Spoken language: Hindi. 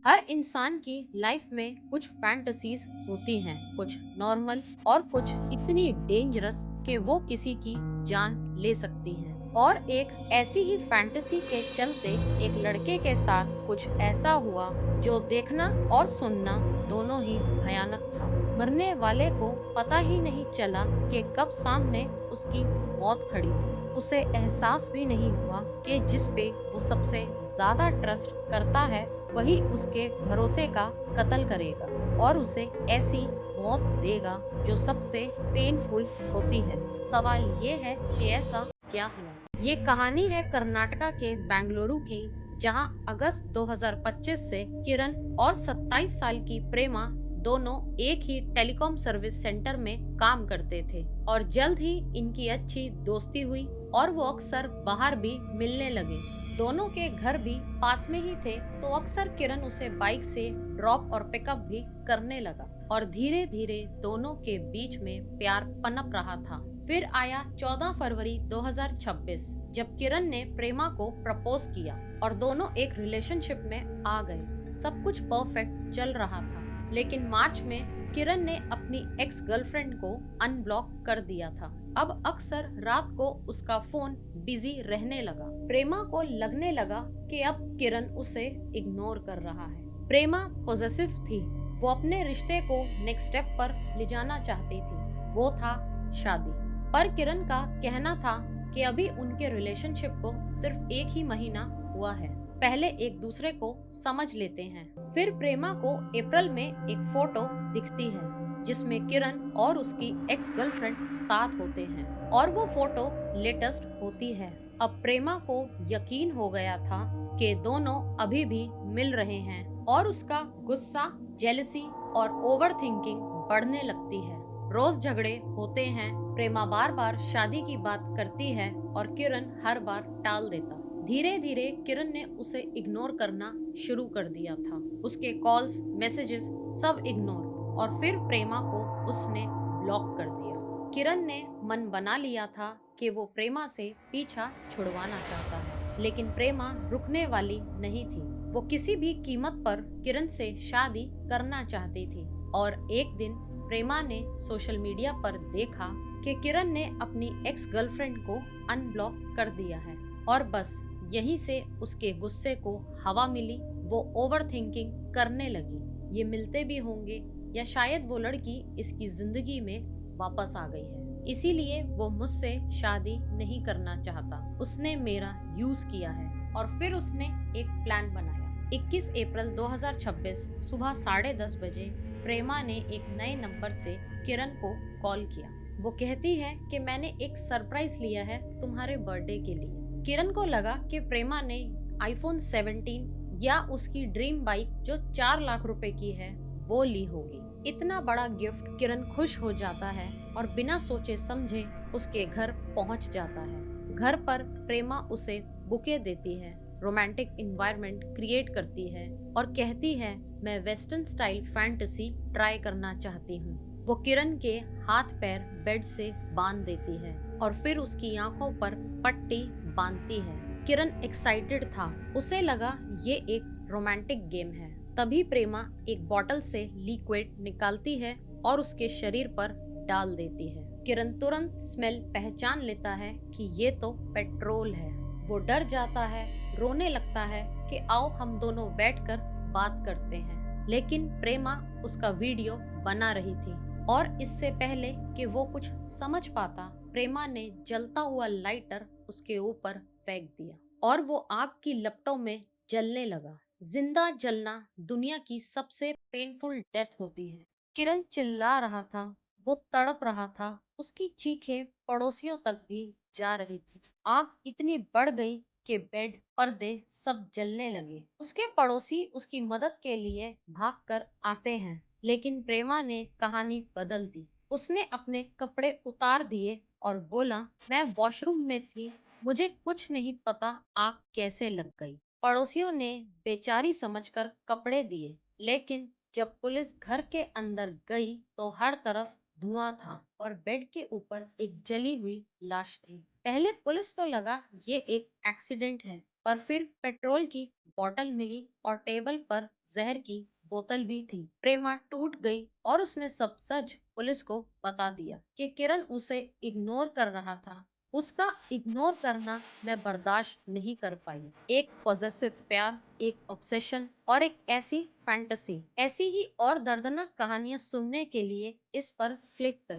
हर इंसान की लाइफ में कुछ फैंटेसीज होती हैं, कुछ नॉर्मल और कुछ इतनी डेंजरस कि वो किसी की जान ले सकती हैं। और एक ऐसी ही फैंटेसी के चलते एक लड़के के साथ कुछ ऐसा हुआ जो देखना और सुनना दोनों ही भयानक था। मरने वाले को पता ही नहीं चला कि कब सामने उसकी मौत खड़ी थी। उसे एहसास भी नहीं हुआ कि जिस पे वो सबसे ज्यादा ट्रस्ट करता है वही उसके भरोसे का कत्ल करेगा और उसे ऐसी मौत देगा जो सबसे पेनफुल होती है। सवाल ये है कि ऐसा क्या हुआ। ये कहानी है कर्नाटका के बेंगलुरु की, जहां अगस्त 2025 से किरण और 27 साल की प्रेमा दोनों एक ही टेलीकॉम सर्विस सेंटर में काम करते थे और जल्द ही इनकी अच्छी दोस्ती हुई और वो अक्सर बाहर भी मिलने लगे। दोनों के घर भी पास में ही थे, तो अक्सर किरण उसे बाइक से ड्रॉप और पिकअप भी करने लगा और धीरे धीरे दोनों के बीच में प्यार पनप रहा था। फिर आया 14 फरवरी 2026, जब किरण ने प्रेमा को प्रपोज किया और दोनों एक रिलेशनशिप में आ गए। सब कुछ परफेक्ट चल रहा था, लेकिन मार्च में किरण ने अपनी एक्स गर्लफ्रेंड को अनब्लॉक कर दिया था। अब अक्सर रात को उसका फोन बिजी रहने लगा। प्रेमा को लगने लगा कि अब किरण उसे इग्नोर कर रहा है। प्रेमा पॉजिटिव थी, वो अपने रिश्ते को नेक्स्ट स्टेप पर ले जाना चाहती थी, वो था शादी। पर किरण का कहना था कि अभी उनके रिलेशनशिप को सिर्फ एक ही महीना हुआ है, पहले एक दूसरे को समझ लेते हैं। फिर प्रेमा को अप्रैल में एक फोटो दिखती है जिसमें किरण और उसकी एक्स गर्लफ्रेंड साथ होते हैं और वो फोटो लेटेस्ट होती है। अब प्रेमा को यकीन हो गया था कि दोनों अभी भी मिल रहे हैं और उसका गुस्सा, जेलसी और ओवर थिंकिंग बढ़ने लगती है। रोज झगड़े होते हैं, प्रेमा बार बार शादी की बात करती है और किरण हर बार टाल देता। धीरे धीरे किरण ने उसे इग्नोर करना शुरू कर दिया था, उसके कॉल्स, मैसेजेस सब इग्नोर। और फिर प्रेमा को उसने ब्लॉक कर दिया। किरण ने मन बना लिया था कि वो प्रेमा से पीछा छुड़वाना चाहता है, लेकिन प्रेमा रुकने वाली नहीं थी। वो किसी भी कीमत पर किरण से शादी करना चाहती थी। और एक दिन प्रेमा ने सोशल मीडिया पर देखा कि किरण ने अपनी एक्स गर्लफ्रेंड को अनब्लॉक कर दिया है और बस यहीं से उसके गुस्से को हवा मिली। वो ओवर थिंकिंग करने लगी, ये मिलते भी होंगे या शायद वो लड़की इसकी जिंदगी में वापस आ गई है, इसीलिए वो मुझसे शादी नहीं करना चाहता। उसने मेरा यूज किया है। और फिर उसने एक प्लान बनाया। 21 अप्रैल 2026 सुबह 10:30 बजे प्रेमा ने एक नए नंबर से किरण को कॉल किया। वो कहती है कि मैंने एक सरप्राइज लिया है तुम्हारे बर्थडे के लिए। किरण को लगा कि प्रेमा ने आईफोन 17 या उसकी ड्रीम बाइक जो 4 लाख रुपए की है वो ली होगी। इतना बड़ा गिफ्ट किरण खुश हो जाता है और बिना सोचे समझे उसके घर पहुंच जाता है। घर पर प्रेमा उसे बुके देती है, रोमांटिक इन्वायरमेंट क्रिएट करती है और कहती है मैं वेस्टर्न स्टाइल फैंटेसी ट्राई करना चाहती हूँ। वो किरण के हाथ पैर बेड से बांध देती है और फिर उसकी आंखों पर पट्टी बांधती है। किरण एक्साइटेड था, उसे लगा ये एक रोमांटिक गेम है। तभी प्रेमा एक बॉटल से लिक्विड निकालती है और उसके शरीर पर डाल देती है। किरण तुरंत स्मेल पहचान लेता है कि ये तो पेट्रोल है। वो डर जाता है, रोने लगता है कि आओ हम दोनों बैठकर बात करते हैं। लेकिन प्रेमा उसका वीडियो बना रही थी और इससे पहले कि वो कुछ समझ पाता, प्रेमा ने जलता हुआ लाइटर उसके ऊपर फेंक दिया और वो आग की लपटों में जलने लगा। जिंदा जलना दुनिया की सबसे पेनफुल डेथ होती है। किरण चिल्ला रहा था, वो तड़प रहा था, उसकी चीखें पड़ोसियों तक भी जा रही थी। आग इतनी बढ़ गई कि बेड, पर्दे सब जलने लगे। उसके पड़ोसी उसकी मदद के लिए भागकर आते हैं, लेकिन प्रेमा ने कहानी बदल दी। उसने अपने कपड़े उतार दिए और बोला मैं वॉशरूम में थी, मुझे कुछ नहीं पता आग कैसे लग गई। पड़ोसियों ने बेचारी समझकर कपड़े दिए, लेकिन जब पुलिस घर के अंदर गई तो हर तरफ धुआं था और बेड के ऊपर एक जली हुई लाश थी। पहले पुलिस को लगा ये एक एक्सीडेंट है, पर फिर पेट्रोल की बोतल मिली और टेबल पर जहर की बोतल भी थी। प्रेमा टूट गई और उसने सब सच पुलिस को बता दिया कि किरण उसे इग्नोर कर रहा था। उसका इग्नोर करना मैं बर्दाश्त नहीं कर पाई। एक पॉजेसिव प्यार, एक ऑब्सेशन और एक ऐसी फैंटेसी। ऐसी ही और दर्दनाक कहानियां सुनने के लिए इस पर क्लिक करें।